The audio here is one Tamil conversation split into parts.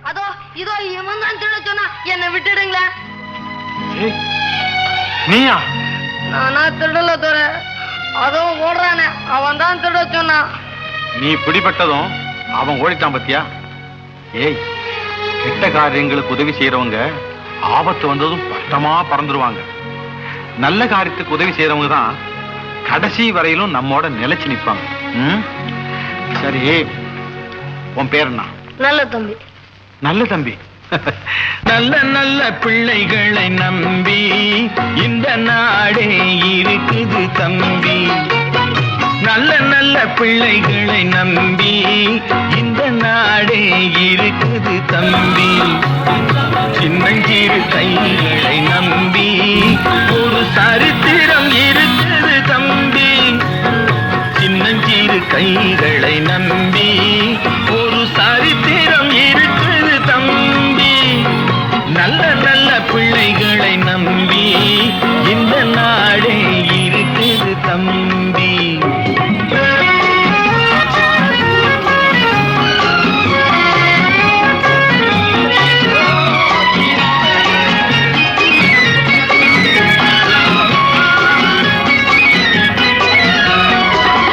அதோ இதோ இவன் தான் திருட சொன்னா என்ன விட்டுடுங்களா. நீயா? நானா திருடல தோற, அதுவும் ஓடுறானே அவன் தான் திருட சொன்னான். நீ பிடிபட்டதும் அவன் ஓடிட்டான் பத்தியா? ஏய், கெட்ட காரியங்களுக்கு உதவி செய்யறவங்க ஆபத்து வந்ததும் பட்டமா பறந்துருவாங்க. நல்ல காரியத்துக்கு உதவி செய்யறவங்க தான் கடைசி வரையிலும் நம்மோட நிலைச்சு நிற்பாங்க. சரி, உன் பேர் என்ன? நல்ல தம்பி. நல்ல தம்பி. நல்ல நல்ல பிள்ளைகளை நம்பி இந்த நாடே இருக்குது தம்பி. நல்ல நல்ல பிள்ளைகளை நம்பி இந்த நாடே இருக்குது தம்பி. சின்னஞ்சிறு கைகளை நம்பி ஒரு சரித்திரம் இருக்குது தம்பி. சின்னஞ்சிறு கைகளை நம்பி ஒரு சரித்திரம் இருக்குது தம்பி. நல்ல நல்ல பிள்ளைகளை நம்பி இந்த நாடே இருக்குது தம்பி.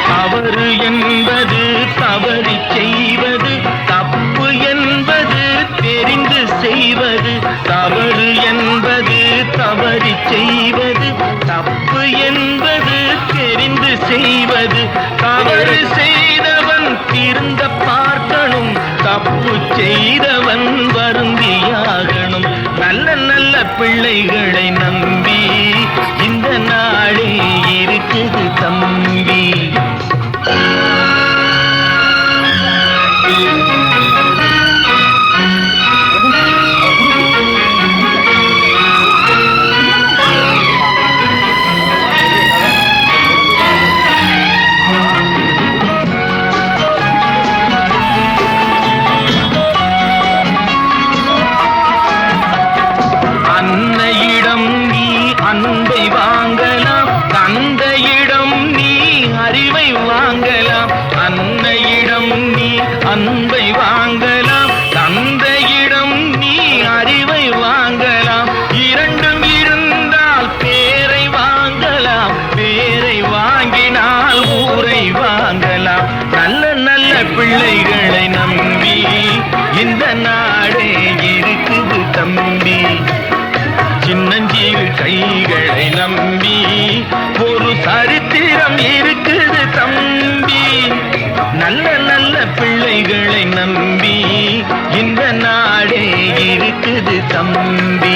தவறு என்பது தவறி செய்வது, தப்பு என்பது தெரிந்து செய்வது. தவறு என்பது தவறி செய்வது, தப்பு என்பது தெரிந்து செய்வது. தவறு செய்தவன் திருந்த பார்க்கணும், தப்பு செய்தவன் வருந்தியாகணும். நல்ல நல்ல பிள்ளைகளை நம்பி இந்த நாடே இருக்குது தம்பி. அன்னையிடம் நீ அன்பை வாங்கலாம், தந்தையிடம் நீ அறிவை வாங்கலாம். அன்னையிடம் நீ அன்பை வாங்கலாம், தந்தையிடம் நீ அறிவை வாங்கலாம். இரண்டும் இருந்தால் பேரை வாங்கலாம், பேரை வாங்கினால் ஊரை வாங்கலாம். நல்ல நல்ல பிள்ளைகளை நம்பி இந்த நாடே இருக்குது தம்பி. சின்னஞ்சிறு கைகளை நம்பி ஒரு சரித்திரம் இருக்குது தம்பி. நல்ல நல்ல பிள்ளைகளை நம்பி இந்த நாடே இருக்குது தம்பி.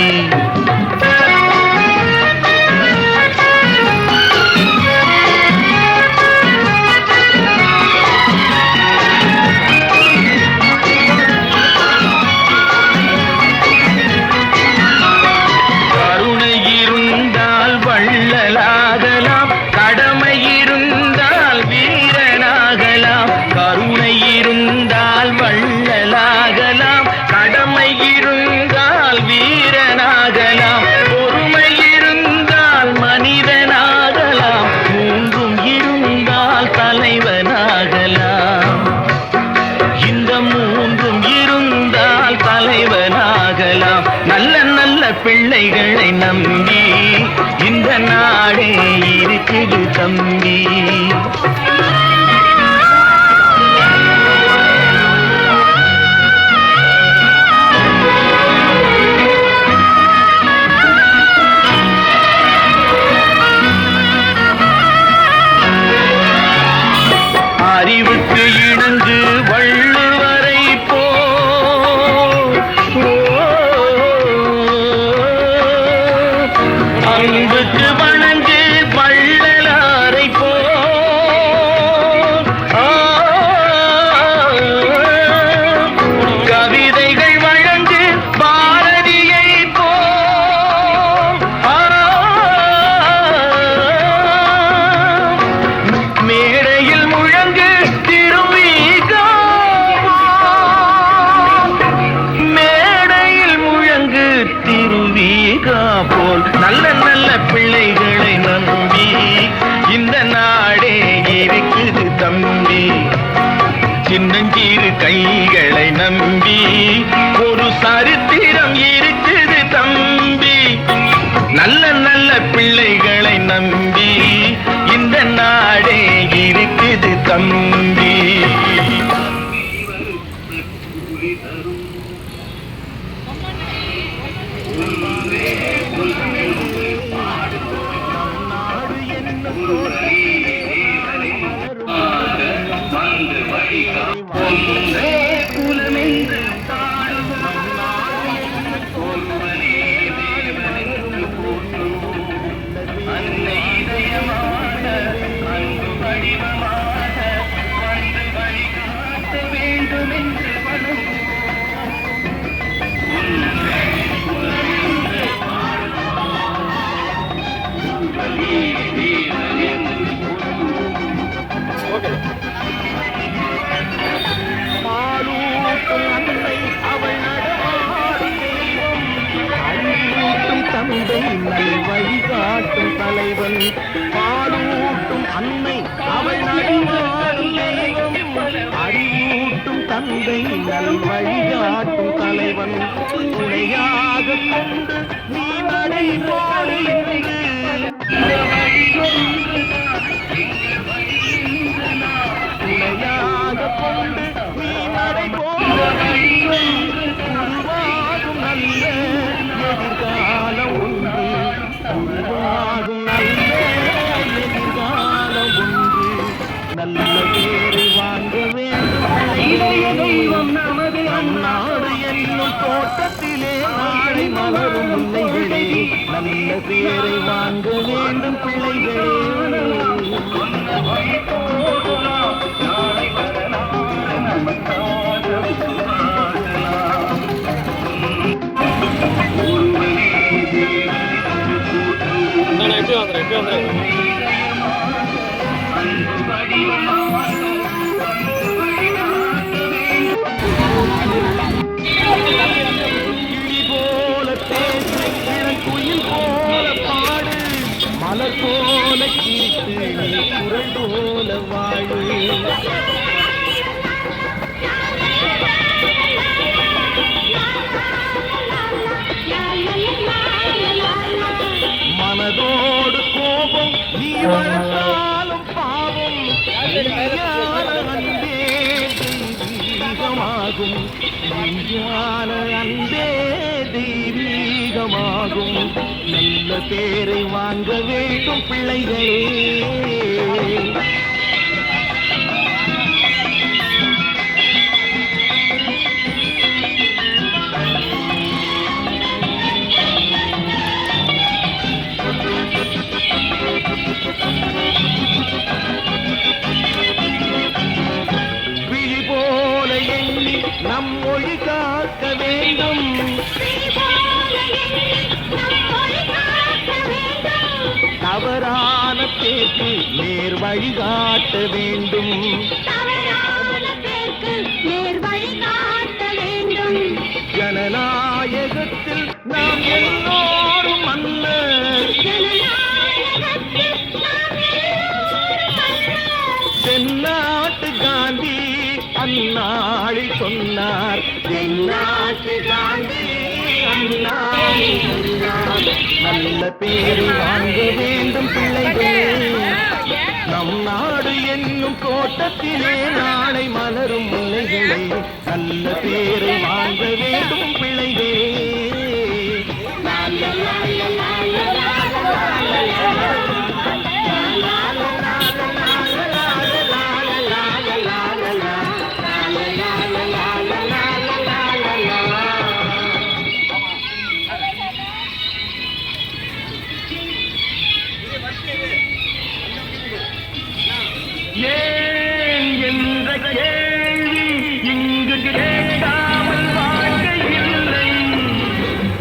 வள்ளலாகலாம், கடமை இருந்தால் வீரனாகலாம். கருணை இருந்தால் வள்ளலாகலாம், கடமை இருந்தால் வீரனாகலாம். பொறுமை இருந்தால் மனிதனாகலாம், மூன்றும் இருந்தால் தலைவனாகலாம். இந்த மூன்றும் இருந்தால் தலைவனாகலாம். நல்ல நல்ல பிள்ளைகளை நம்பி இந்த நாடே இருக்குது தம்பி. அறிவுக்கு இணங்கு வள்ளுவரை போ, அன்புக்கு வணங்கு வள்ளலாரை போ. கவிதைகள் வழங்கு பாரதியை போ. மேடையில் முழங்கு திருவிகா, மேடையில் முழங்கு திருவிகா போல். நல்ல நல்ல பிள்ளைகளை நம்பி இந்த நாடே இருக்குது தம்பி. சின்னஞ்சிறு கைகளை நம்பி ஒரு சரித்திரம் இருக்குது தம்பி. நல்ல நல்ல பிள்ளைகளை நம்பி இந்த நாடே இருக்குது தம்பி. வழிகாட்டும் தலைவன் பாலூட்டும் அன்னை அவள் நடமாடும் தெய்வம். அறிவூட்டும் தந்தை நல் வழிகாட்டும் தலைவன் துணையாக கொண்டு நீ நடை போடு துணையாக கொண்டு நீ நடை போடு உருவாகும் நல்ல எதிர்காலம் உண்டு. உருவாகும் நல்ல எதிர்காலம் உண்டு. நல்ல பேரை வாங்க வேண்டும் நமது அந்நாடு என்னும் தோட்டத்திலே நாளை மலரும் முல்லைகளே. நல்ல பேரை வாங்க வேண்டும் பிள்ளைகளே. மலர் போல கீட்டு நீ குரல் போல வாழு. மனதோடு கோபம் நீ வளர்த்தாலும் பாவம் அன்பே தெய்வீகமாகும். அன்பே தெய்வீகமாகும். நல்ல பேரை வாங்க வேண்டும் பிள்ளைகளே. விழி போல எண்ணி நம் மொழி காக்க வேண்டும். தவறான பேச்சு நேர் வழிகாட்ட வேண்டும். ஜனநாயகத்தில் நாம் எல்லோரும் மன்னர். தென்னாட்டு காந்தி அந்நாளில் சொன்னார். தென்னாட்டு காந்தி அந்நாளில் சொன்னார். நல்ல பேரை வாங்க வேண்டும் பிள்ளைகளே. நம் நாடு என்னும் தோட்டத்திலே நாளை மலரும் முல்லைகளே. நல்ல பேரை வாங்க வேண்டும் பிள்ளைகளே. ஏன் என்ற கேள்வி இங்கு கேட்காமல் வாழ்க்கையில்லை.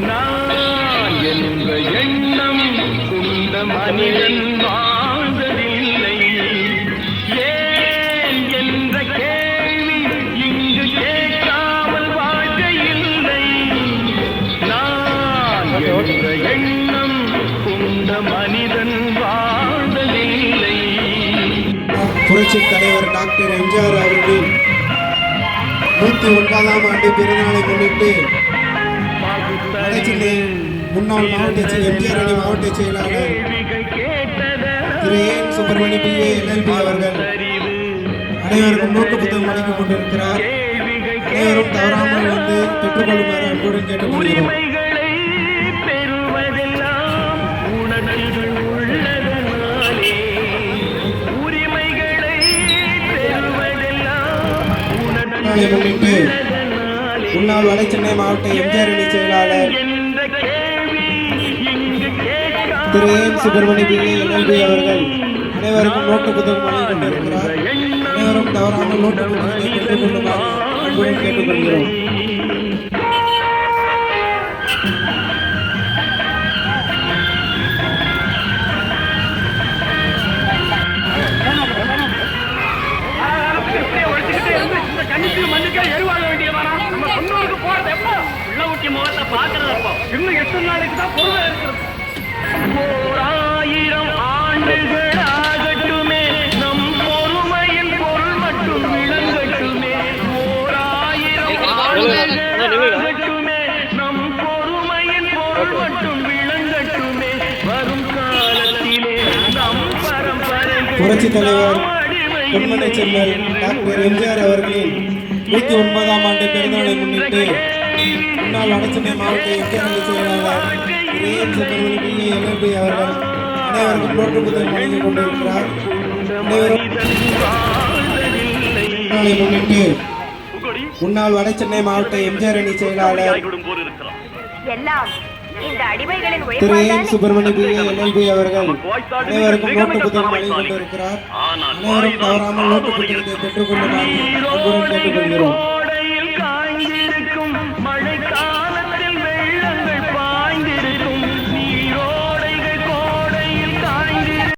நான் என்ற எண்ணம் கொண்ட மனிதன் வாழ்ந்ததில்லை. ஏன் என்ற கேள்வி இங்கு கேட்காமல் வாழ்க்கையில்லை. நான் என்ற எண்ணம் கொண்ட மனிதன் வாழ்ந்ததில்லை. புரட்சித் தலைவர் டாக்டர் எம்ஜிஆர் அவர்களின் 109ஆம் ஆண்டு பிறந்தநாளை முன்னிட்டு வடசென்னை முன்னாள் மாவட்ட எம்ஜிஆர் அணி மாவட்ட செயலாளர் திரு ஏன் சுப்பிரமணிய பிஏ எல்எல்பி அவர்கள் அனைவருக்கும் நோட்டு புத்தகம் வழங்கிக் கொண்டிருக்கிறார். அனைவரும் தவறாமல் வந்து பெற்றுக்கொள்ளுமாறு அன்புடன் கேட்டுக்கொள்கிறோம். முன்னிட்டு முன்னாள் வடசென்னை மாவட்ட எம்ஜிஆர் அணி செயலாளர் திரு ஏன் சுப்பிரமணிய பிஏ எல்எல்பி அவர்கள் அனைவருக்கும் நோட்டு புத்தகம் வழங்கிக் கொண்டிருக்கிறார். அனைவரும் தவறாமல் நோட்டு புத்தகத்தை பெற்றுக்கொள்ளுமாறு அன்புடன் கேட்டுக்கொள்கிறோம். இன்னும் 8 நாளைக்கு தான் பொறுமை இருக்கிறது. 1000 ஆண்டுகள் ஆகட்டுமே நம் பொறுமையின் பொருள் மட்டும் விளங்கட்டுமே. 1000 ஆண்டுகள் ஆகட்டுமே நம் பொறுமையின் பொருள் மட்டும் விளங்கட்டுமே. வரும் காலத்திலே நம் பரம்பரைகள் புரட்சித் தலைவர் பொன்மனை செல்வர் டாக்டர் எம்ஜிஆர் அவர்களின் 109ஆம் ஆண்டு பிறந்தநாளை முன்னிட்டு முன்னாள் வடசென்னை மாவட்ட எம்ஜிஆர் அணி செயலாளர் திரு ஏன் சுப்பிரமணிய பிஏ எல்எல்பி அவர்கள் அனைவருக்கும் நோட்டு புத்தகம் வழங்கிக் கொண்டிருக்கிறார். அனைவரும் முன்னிட்டு முன்னாள் வடசென்னை மாவட்ட எம்ஜிஆர் அணி செயலாளர் திரு ஏன் சுப்பிரமணிய பிஏ எல்எல்பி அவர்கள் அனைவருக்கும் நோட்டு புத்தகம் வழங்கிக் கொண்டிருக்கிறார். அனைவரும் தவறாமல் நோட்டு புத்தகத்தை பெற்றுக்கொள்ளுமாறு அன்புடன் கேட்டுக்கொள்கிறோம்.